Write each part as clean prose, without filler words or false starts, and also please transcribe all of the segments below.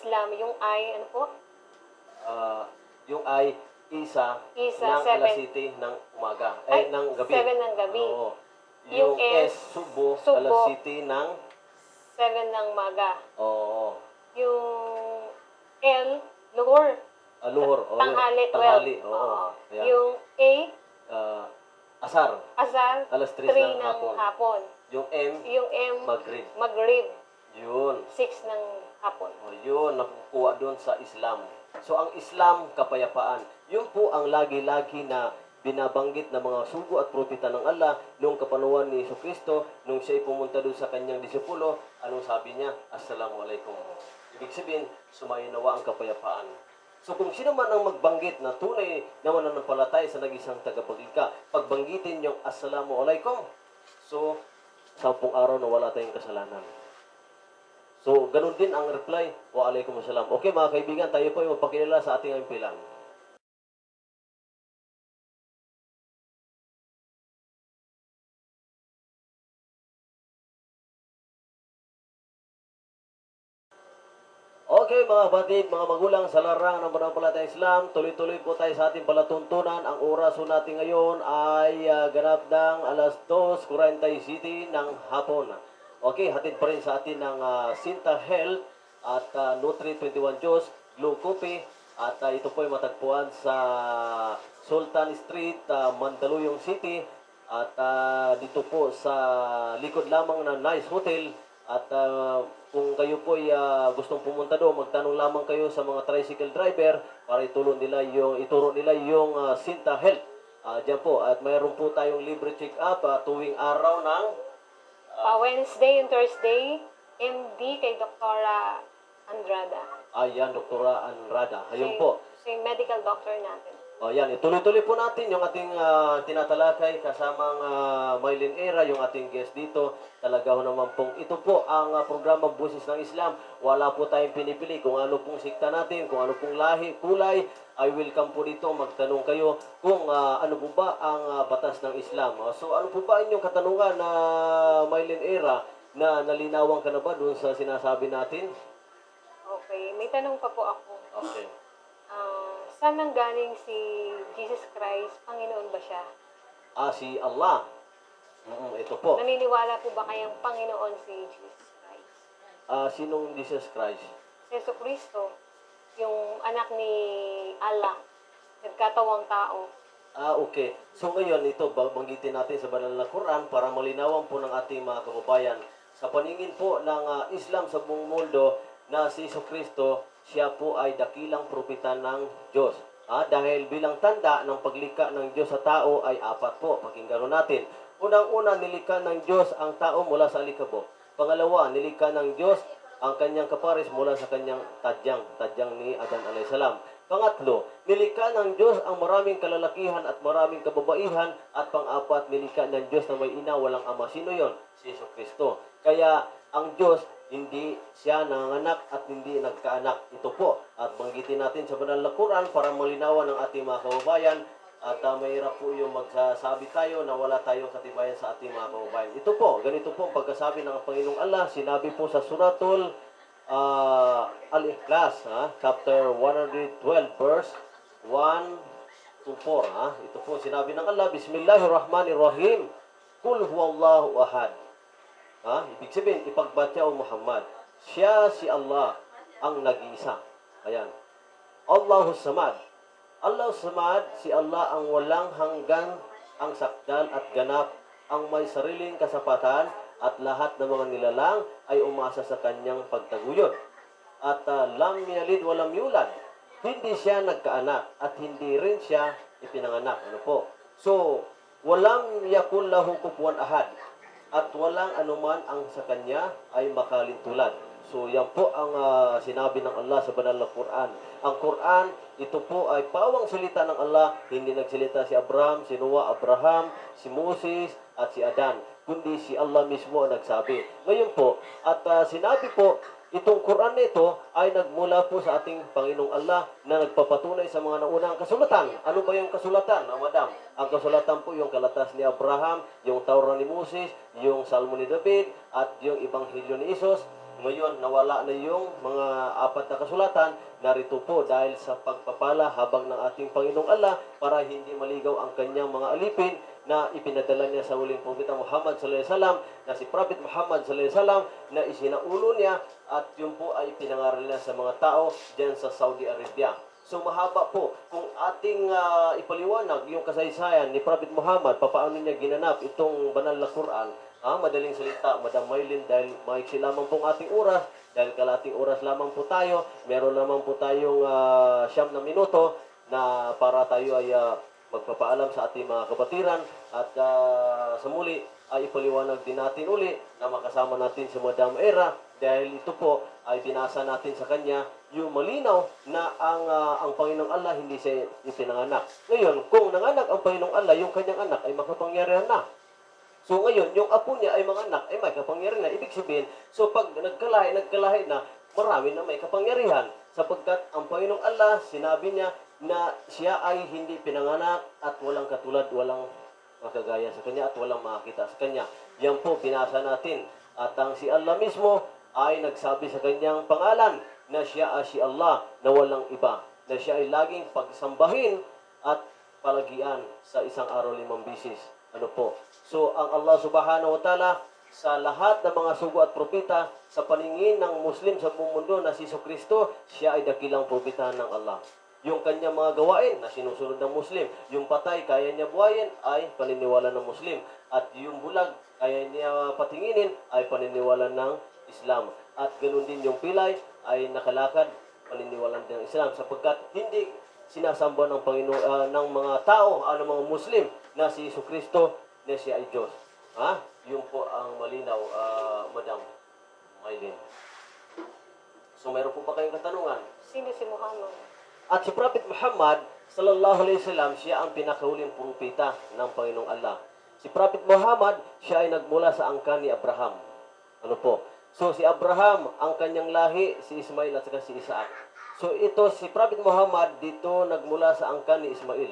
Islam, yung ay, ano po? Yung ay isa ng 7. alas 7 ng umaga. Ay, Ng gabi. 7 ng gabi. Oo. Yung Yung S, S, subo, subo. alas 7 ng... 7 ng maga. Oo. Yung L, luhur. Luhur. Tanghali, 12. Tanghali, oo. Oo. Ayan. Yung A, Asar. asar, Alas 3 3 ng ng hapon. Yung M, Yung M, Maghrib. Maghrib, Yun. 6 ng hapon. Yun, nakukuha doon sa Islam. So, ang Islam, kapayapaan. Yun po ang lagi-lagi na binabanggit ng mga sugo at propeta ng Allah noong kapanuan ni Jesucristo, nung siya'y pumunta doon sa kanyang disipulo, anong sabi niya? Assalamualaikum. Ibig sabihin, sumainawa ang kapayapaan. So kung sino man ang magbanggit na tunay na mananampalataya sa nag-isang tagapaglikha, pagbanggitin yung Assalamualaikum. So, 10 araw na wala tayong kasalanan. So, ganun din ang reply, wa alaikum assalam. Okay mga kaibigan, tayo po ay magpakilala sa ating impilan. Okay mga batid, mga magulang sa larang ng pananampalatayang Islam, tuloy-tuloy po tayo sa ating palatuntunan. Ang oras po natin ngayon ay ganap ng alas 2:47 ng hapon. Okay, hatid pa rin sa atin ng Sinta Health at Nutri 21 Diyos, Blue Coffee. At ito po ay matagpuan sa Sultan Street, Mandaluyong City. At dito po sa likod lamang ng Nice Hotel. At kung kayo po ay gustong pumunta doon, magtanong lamang kayo sa mga tricycle driver para ituro nila yung Sinta Health. Diyan po. At mayroon po tayong libre check-up tuwing araw ng Wednesday and Thursday, MD kay Dr. Andrada. Ayan, Doktora Andrada. Ayun po. Siya yung medical doctor natin. Yan, ituloy-tuloy po natin yung ating tinatalakay kasamang Mylene Era, yung ating guest dito. Talaga naman pong ito po ang programang Busis ng Islam. Wala po tayong pinipili kung ano pong sikta natin, kung ano pong lahi, kulay. I welcome po dito, magtanong kayo kung ano po ba ang batas ng Islam. So ano po ba inyong katanungan na Mylene Era na nalinawan ka na ba doon sa sinasabi natin? Okay, may tanong pa po ako. Okay. Saan nang galing si Jesus Christ? Panginoon ba siya? Si Allah. Ito po. Naniniwala po ba kayang Panginoon si Jesus Christ? Sinong Jesus Christ? Si Yesu Cristo, yung anak ni Allah, nagkatawang tao. Okay. So ngayon, ito, banggitin natin sa banal na Quran para malinawan po ng ating mga kababayan. Sa paningin po ng Islam sa buong mundo, na si Yesu Cristo, siya po ay dakilang propeta ng Diyos. Dahil bilang tanda ng paglikha ng Diyos sa tao ay 4 po. Pakinggan natin. Unang-una, nilikha ng Diyos ang tao mula sa alikabok. Pangalawa, nilikha ng Diyos ang kanyang kapares mula sa kanyang tadyang ni Adan alayhisalam. Pangatlo, nilikha ng Diyos ang maraming kalalakihan at maraming kababaihan. At pang-apat, nilikha ng Diyos na may ina, walang ama. Sino yon? Si Yesu Cristo. Kaya ang Diyos, hindi siya nanganak at hindi nagkaanak. Ito po. At banggitin natin sa banal na Quran para malinawan ng ating mga kababayan. At mahirap po yung magsasabi tayo na wala tayong katibayan sa ating mga kababayan. Ito po, ganito po ang pagkasabi ng Panginoong Allah. Sinabi po sa Suratul Al-Ikhlas, chapter 112, verse 1 to 4. Ito po, sinabi ng Allah, Bismillahirrahmanirrahim. Kul huwallahu ahad. Ibig sabihin, ipagbatya o Muhammad. Siya si Allah ang nag-iisa. Ayan. Allahus Samad. Allahus Samad, si Allah ang walang hanggan, ang sakdal at ganap, ang may sariling kasapatan, at lahat ng mga nilalang ay umasa sa kanyang pagtaguyod. At lam yalid walam yulad. Hindi siya nagkaanak at hindi rin siya ipinanganak. Ano po? So, walam yakul lahu kufuwan ahad. At walang anuman ang sa kanya ay makalintulad. So, yan po ang sinabi ng Allah sa banal na Quran. Ang Quran, ito po ay pawang salita ng Allah. Hindi nagsalita si Abraham, si Noah, Abraham, si Moses, at si Adan. Kundi si Allah mismo ang nagsabi. Ngayon po, at sinabi po, itong Quran na ito ay nagmula po sa ating Panginoong Allah na nagpapatunay sa mga naunang kasulatan. Ano ba yung kasulatan, madam? Ang kasulatan po yung Kalatas ni Abraham, yung Taura ni Moses, yung Salmo ni David, at yung Ebanghelyo ni Isos. Ngayon, nawala na yung mga apat na kasulatan. Narito po dahil sa pagpapala habang ng ating Panginoong Allah para hindi maligaw ang kanyang mga alipin na ipinadala niya sa huling propeta Muhammad sallallahu alaihi wasallam na si Prophet Muhammad sallallahu alaihi wasallam na isinaulo niya at yun po ay pinangaral niya sa mga tao diyan sa Saudi Arabia. So mahaba po kung ating ipaliwanag yung kasaysayan ni Prophet Muhammad, papaano niya ginanap itong banal na Quran. Madaling salita, Madam Maylin, dahil maiksi lamang pong ating oras, dahil kalating oras lamang po tayo, meron lamang po tayong 9 na minuto na para tayo ay magpapaalam sa ating mga kapatiran at sa muli ay ipaliwanag din natin uli na makasama natin si Madam Era dahil ito po ay binasa natin sa kanya yung malinaw na ang Panginoong Allah hindi siya ipinanganak. Ngayon, kung nanganak ang Panginoong Allah, yung kanyang anak ay makapangyarihan na. So ngayon, yung apo niya ay mga anak, ay may kapangyarihan na. Ibig sabihin, so pag nagkalahi na, marami na may kapangyarihan. Sapagkat ang Panginoong Allah, sinabi niya na siya ay hindi pinanganak at walang katulad, walang makagaya sa kanya at walang makakita sa kanya. Yan po, binasa natin. At ang si Allah mismo ay nagsabi sa kanyang pangalan na siya ay si Allah na walang iba. Na siya ay laging pagsambahin at palagian sa isang araw 5 bisis. Ano po? So, ang Allah subhanahu wa ta'ala sa lahat ng mga sugo at propeta sa paningin ng Muslim sa buong mundo na si Kristo, siya ay dakilang propeta ng Allah. Yung kanyang mga gawain na sinusunod ng Muslim, yung patay kaya niya buhayin ay paniniwala ng Muslim. At yung bulag kaya niya patinginin ay paniniwala ng Islam. At ganoon din yung pilay ay nakalakad paniniwala din ng Islam sapagkat hindi sinasamba ng Panginoon ng mga tao, mga Muslim na si Kristo na siya ay Diyos. Yun po ang malinaw, Madam Maylin. So, mayroon po ba kayong katanungan? Sino si Muhammad? At si Prophet Muhammad, sallallahu alaihi wasallam, siya ang pinakahuling propeta ng Panginoong Allah. Si Prophet Muhammad, siya ay nagmula sa angkan ni Abraham. Ano po? So, si Abraham, ang kanyang lahi, si Ismail at saka si Isaac. So, ito, si Prophet Muhammad, dito nagmula sa angkan ni Ismail.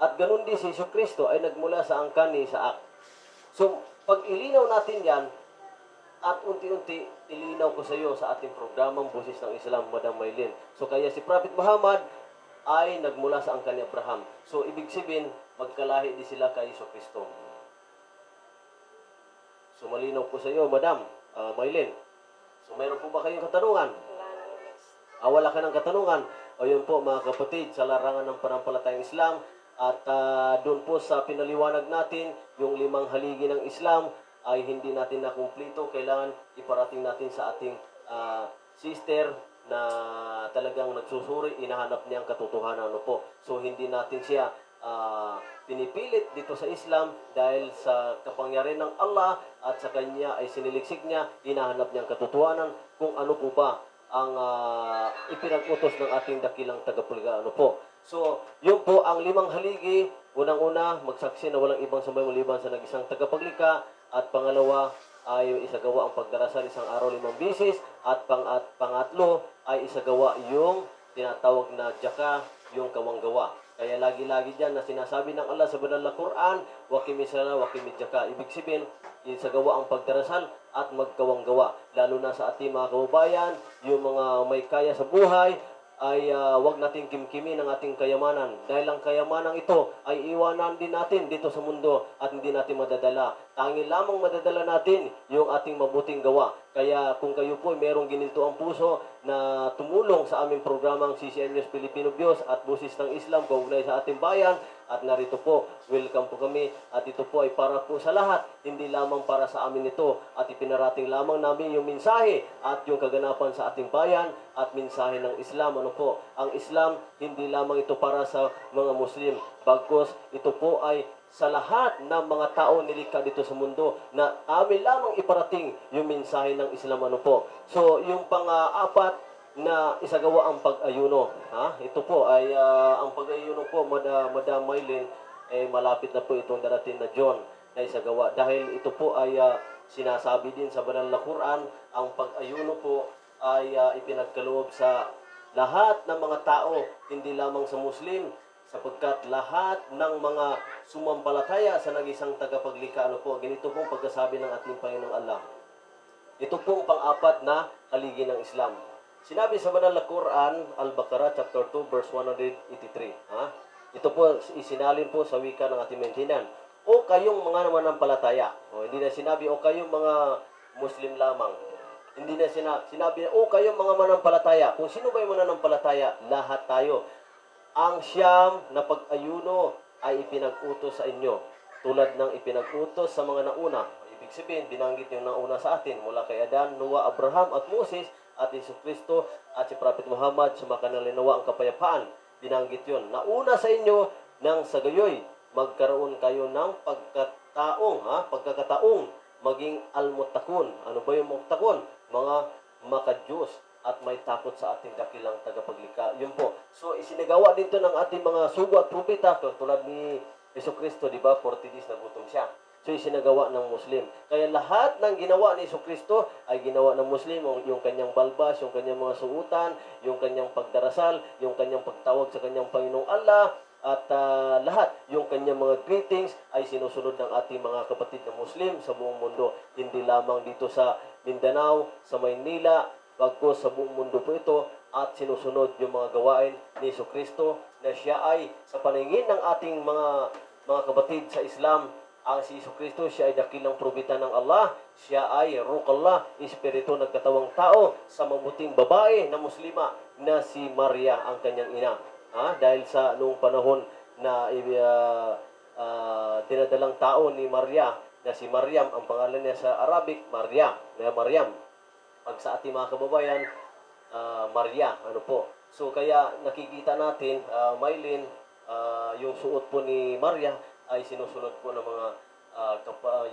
At ganun din si Kristo ay nagmula sa angkan ni Isaac. So, pag ilinaw natin yan, at unti-unti ilinaw ko sa iyo sa ating programang Busis ng Islam, Madam Maylin. So, kaya si Prophet Muhammad ay nagmula sa angkan ni Abraham. So, ibig sabihin, magkalahi di sila kay Kristo. So, malinaw po sa iyo, Madam Maylin. So, mayroon po ba kayong katanungan? Wala ka ng katanungan. O yun po, mga kapatid, sa larangan ng panampalatayang Islam, at doon po sa pinaliwanag natin, yung 5 haligi ng Islam ay hindi natin na kumplito. Kailangan iparating natin sa ating sister na talagang nagsusuri, inahanap niya ang katotohanan. Ano po? So, hindi natin siya pinipilit dito sa Islam dahil sa kapangyarihan ng Allah at sa kanya ay siniliksik niya, hinahanap niya ang katotohanan kung ano po ba ang ipinag-utos ng ating dakilang tagapagligaya. Ano po? So, yun po ang 5 haligi. Unang-una, magsaksi na walang ibang sambay maliban sa nag-isang tagapaglikha. At pangalawa, ay isagawa ang pagdarasal isang araw 5 bisis. At pangatlo, ay isagawa yung tinatawag na jaka, yung kawanggawa. Kaya lagi-lagi dyan na sinasabi ng Allah sa banal na Quran, wakimisala, wakimidjaka. Ibig sabihin, isagawa ang pagdarasal at magkawanggawa. Lalo na sa ating mga kababayan, yung mga may kaya sa buhay, ay wag nating kimkimin ang ating kayamanan. Dahil ang kayamanan ito ay iwanan din natin dito sa mundo at hindi natin madadala. Tangi lamang madadala natin yung ating mabuting gawa. Kaya kung kayo po merong ginito ang puso na tumulong sa aming programang CCN News Filipino Diyos at Busis ng Islam kaugnay sa ating bayan, at narito po, welcome po kami. At ito po ay para po sa lahat, hindi lamang para sa amin ito. At ipinarating lamang namin yung mensahe at yung kaganapan sa ating bayan at mensahe ng Islam. Ano po? Ang Islam, hindi lamang ito para sa mga Muslim. Bagkus, ito po ay sa lahat ng mga tao nilikha dito sa mundo na amin lamang iparating yung mensahe ng Islam. Ano po? So, yung pang-apat na isagawa ang pag-ayuno. Ito po ay ang pag-ayuno po, Madam Maylin, malapit na po itong darating na John na isagawa. Dahil ito po ay sinasabi din sa banal na Quran, ang pag-ayuno po ay ipinagkaloob sa lahat ng mga tao, hindi lamang sa Muslim, sapagkat lahat ng mga sumampalataya sa nag-isang tagapaglikha. Ano po, ganito pong pagkasabi ng ating Panginoong Allah. Ito pong pang-apat na haligi ng Islam. Sinabi sa banal na Quran, Al-Baqarah chapter 2 verse 183. Ha? Ito po isinalin po sa wika ng ating maintindihan. O kayong mga mananampalataya. O hindi na sinabi o kayong mga Muslim lamang. Hindi na sinabi o kayong mga mananampalataya. Kung sino ba yung mananampalataya? Lahat tayo. Ang siyam na pag-ayuno ay ipinag-utos sa inyo. Tulad ng ipinag-utos sa mga nauna. Ibig sabihin, binanggit yung nauna sa atin mula kay Adan, Noah, Abraham at Moses at Jesucristo at si Prophet Muhammad, sumakanalinawa ang kapayapaan. Binanggit yun. Nauna sa inyo nang sa gayoy, magkaroon kayo ng pagkakataong maging almutakun. Ano ba yung mutakun? Mga makadiyos at may takot sa ating dakilang tagapaglikha. Yun po. So, isinagawa dito ng ating mga sugo at propeta, tulad ni Jesucristo, di ba? 40 days nagutom siya. So, isinagawa ng Muslim. Kaya lahat ng ginawa ni Jesucristo ay ginawa ng Muslim. Yung kanyang balbas, yung kanyang mga suutan, yung kanyang pagdarasal, yung kanyang pagtawag sa kanyang Panginoong Allah, at lahat, yung kanyang mga greetings ay sinusunod ng ating mga kapatid na Muslim sa buong mundo. Hindi lamang dito sa Mindanao, sa Maynila, bagkus sa buong mundo po ito, at sinusunod yung mga gawain ni Jesucristo na siya ay sa paningin ng ating mga kapatid sa Islam. Ang si Jesucristo, siya ay dakilang propeta ng Allah. Siya ay Ruh Allah, Espiritu nagkatawang tao sa mabuting babae na Muslima na si Maria ang kanyang ina. Dahil sa noong panahon na dinadalang tao ni Maria na si Maryam, ang pangalan niya sa Arabic, Maria, na Maryam. Pag sa ating mga kababayan, Maria, ano po. So kaya nakikita natin, Maylin, yung suot po ni Maria ay sinusunod po ng mga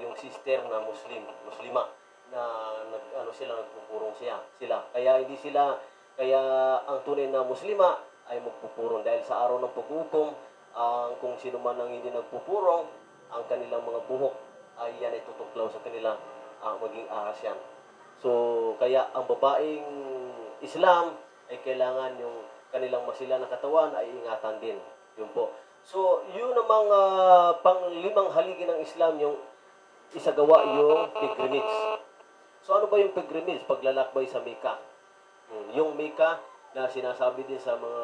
yung sister na Muslima na nagpupurong sila. Kaya ang tunay na Muslima ay magpupurong dahil sa araw ng pag-ukom, kung sino man ang hindi nagpupurong, ang kanilang mga buhok ay yan ay tutuklaw sa kanila, maging ahas yan. So, kaya ang babaeng Islam ay kailangan yung kanilang masila na katawan ay ingatan din. Yun po. So, yun namang pang-limang haligi ng Islam, yung isagawa yung pilgrimage. So, ano ba yung pilgrimage? Paglalakbay sa Mecca. Yung Mecca na sinasabi din sa mga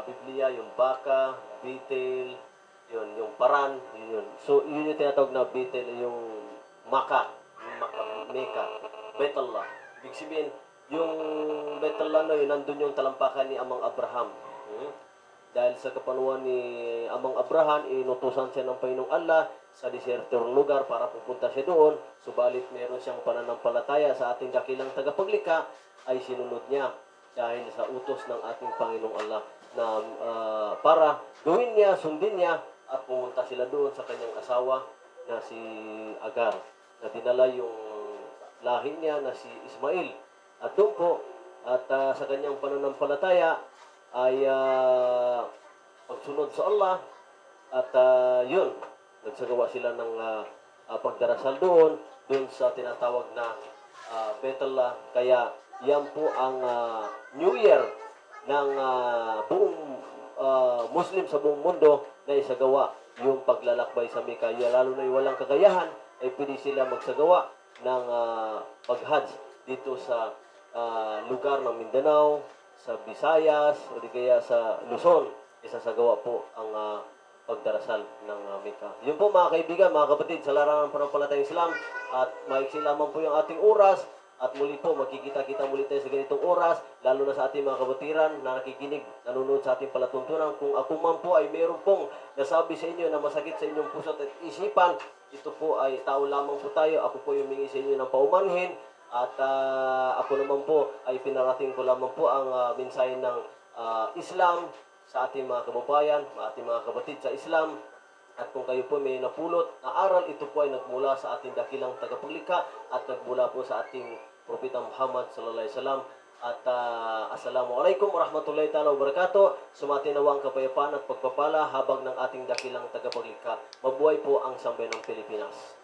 Biblia, yung baka, Bethel, yung paran, yun. So, yun yung tinatawag na Bethel, yung Mecca, Betullah. Ibig sabihin, yung Betullah na yun, nandun yung talampakan ni Amang Abraham. Dahil sa kapanuan ni Amang Abraham, inutusan siya ng Panginoong Allah sa desertong lugar para pupunta siya doon. Subalit meron siyang pananampalataya sa ating dakilang tagapaglikha, ay sinunod niya dahil sa utos ng ating Panginoong Allah na para gawin niya, sundin niya, at pumunta sila doon sa kanyang asawa na si Agar, na dinala yung lahi niya na si Ismail. At doon po, at sa kanyang pananampalataya ay pagsunod sa Allah, at yun, nagsagawa sila ng pagdarasal doon sa tinatawag na Betullah. Kaya yan po ang New Year ng buong Muslim sa buong mundo na isagawa yung paglalakbay sa Mecca. Lalo na yung walang kagayahan, ay pwede sila magsagawa ng pag-Hajj dito sa lugar ng Mindanao, sa Visayas, o di kaya sa Luzon. Isasagawa po ang pagdarasal ng Mecca. Yun po mga kaibigan, mga kapatid, sa larangan ng panampalatayang Islam, at maiksi lamang po yung ating oras. At muli po, magkikita-kita muli tayo sa ganitong oras, lalo na sa ating mga kabatiran na nakikinig, nanonood sa ating palatuntunan. Kung ako man po ay mayroon pong nasabi sa inyo na masakit sa inyong puso at isipan, ito po ay tao lamang po tayo. Ako po yung humingi sa inyo ng paumanhin, at ako naman po ay pinarating ko lamang po ang mensahe ng Islam sa ating mga kababayan, ating mga kabatid sa Islam. At kung kayo po may napulot na aral, ito po ay nagmula sa ating dakilang tagapaglikha at nagmula po sa ating Propeta Muhammad sallallahu alaihi wasallam. At assalamualaikum warahmatullahi ta'ala wabarakatuh. Sumati nawa ang kapayapaan at pagpapala habang ng ating dakilang tagapaglikha. Mabuhay po ang sambayan ng Pilipinas.